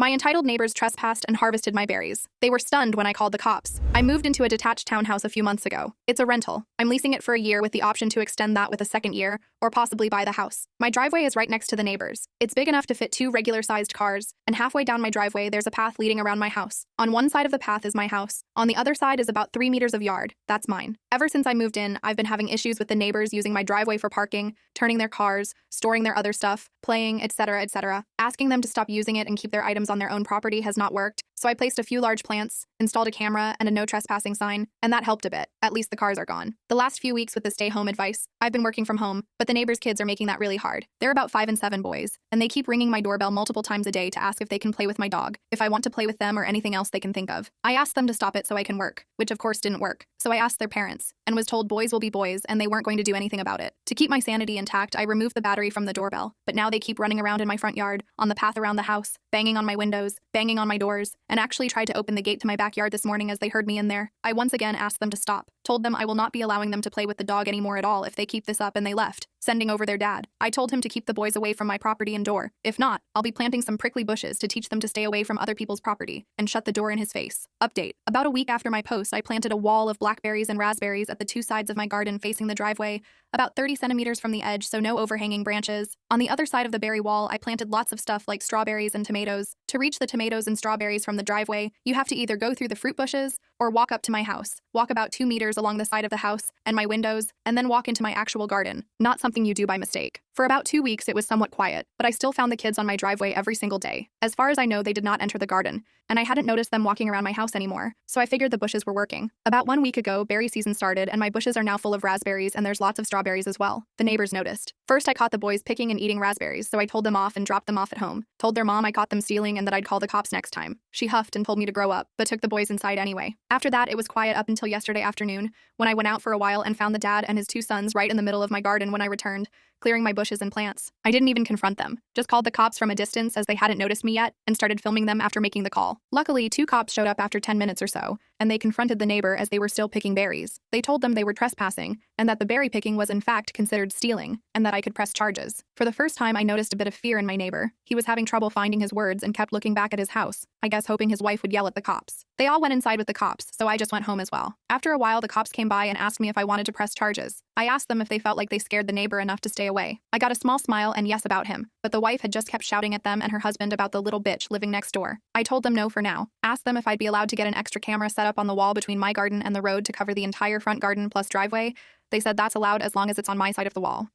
My entitled neighbors trespassed and harvested my berries. They were stunned when I called the cops. I moved into a detached townhouse a few months ago. It's a rental. I'm leasing it for a year with the option to extend that with a second year, or possibly buy the house. My driveway is right next to the neighbors. It's big enough to fit 2 regular-sized cars, and halfway down my driveway there's a path leading around my house. On one side of the path is my house. On the other side is about 3 meters of yard. That's mine. Ever since I moved in, I've been having issues with the neighbors using my driveway for parking, turning their cars, storing their other stuff, playing, etc., etc. Asking them to stop using it and keep their items on their own property has not worked, so I placed a few large plants, installed a camera and a no trespassing sign, and that helped a bit. At least the cars are gone. The last few weeks with the stay home advice, I've been working from home, but the neighbors' kids are making that really hard. They're about 5 and 7 boys, and they keep ringing my doorbell multiple times a day to ask if they can play with my dog, if I want to play with them or anything else they can think of. I asked them to stop it so I can work, which of course didn't work. So I asked their parents, and was told boys will be boys and they weren't going to do anything about it. To keep my sanity intact, I removed the battery from the doorbell, but now they keep running around in my front yard, on the path around the house, banging on my windows, banging on my doors, and actually tried to open the gate to my backyard this morning as they heard me in there. I once again asked them to stop, told them I will not be allowing them to play with the dog anymore at all if they keep this up, and they left, sending over their dad. I told him to keep the boys away from my property and door. If not, I'll be planting some prickly bushes to teach them to stay away from other people's property, and shut the door in his face. Update. About a week after my post, I planted a wall of blackberries and raspberries at the 2 sides of my garden facing the driveway, about 30 centimeters from the edge, so no overhanging branches. On the other side of the berry wall, I planted lots of stuff like strawberries and tomatoes. To reach the tomatoes and strawberries from the driveway, you have to either go through the fruit bushes or walk up to my house. Walk about 2 meters along the side of the house and my windows, and then walk into my actual garden. Not something you do by mistake. For about 2 weeks, it was somewhat quiet, but I still found the kids on my driveway every single day. As far as I know, they did not enter the garden, and I hadn't noticed them walking around my house anymore, so I figured the bushes were working. About 1 week ago, berry season started, and my bushes are now full of raspberries, and there's lots of strawberries as well. The neighbors noticed. First, I caught the boys picking and eating raspberries, so I told them off and dropped them off at home. Told their mom I caught them stealing and that I'd call the cops next time. She huffed and told me to grow up, but took the boys inside anyway. After that, it was quiet up until yesterday afternoon, when I went out for a while and found the dad and his 2 sons right in the middle of my garden when I returned, clearing my bushes and plants. I didn't even confront them, just called the cops from a distance as they hadn't noticed me yet, and started filming them after making the call. Luckily, 2 cops showed up after 10 minutes or so, and they confronted the neighbor as they were still picking berries. They told them they were trespassing, and that the berry picking was in fact considered stealing, and that I could press charges. For the first time, I noticed a bit of fear in my neighbor. He was having trouble finding his words and kept looking back at his house, I guess hoping his wife would yell at the cops. They all went inside with the cops, so I just went home as well. After a while, the cops came by and asked me if I wanted to press charges. I asked them if they felt like they scared the neighbor enough to stay away. I got a small smile and yes about him, but the wife had just kept shouting at them and her husband about the little bitch living next door. I told them no for now. Asked them if I'd be allowed to get an extra camera set up on the wall between my garden and the road to cover the entire front garden plus driveway. They said that's allowed as long as it's on my side of the wall.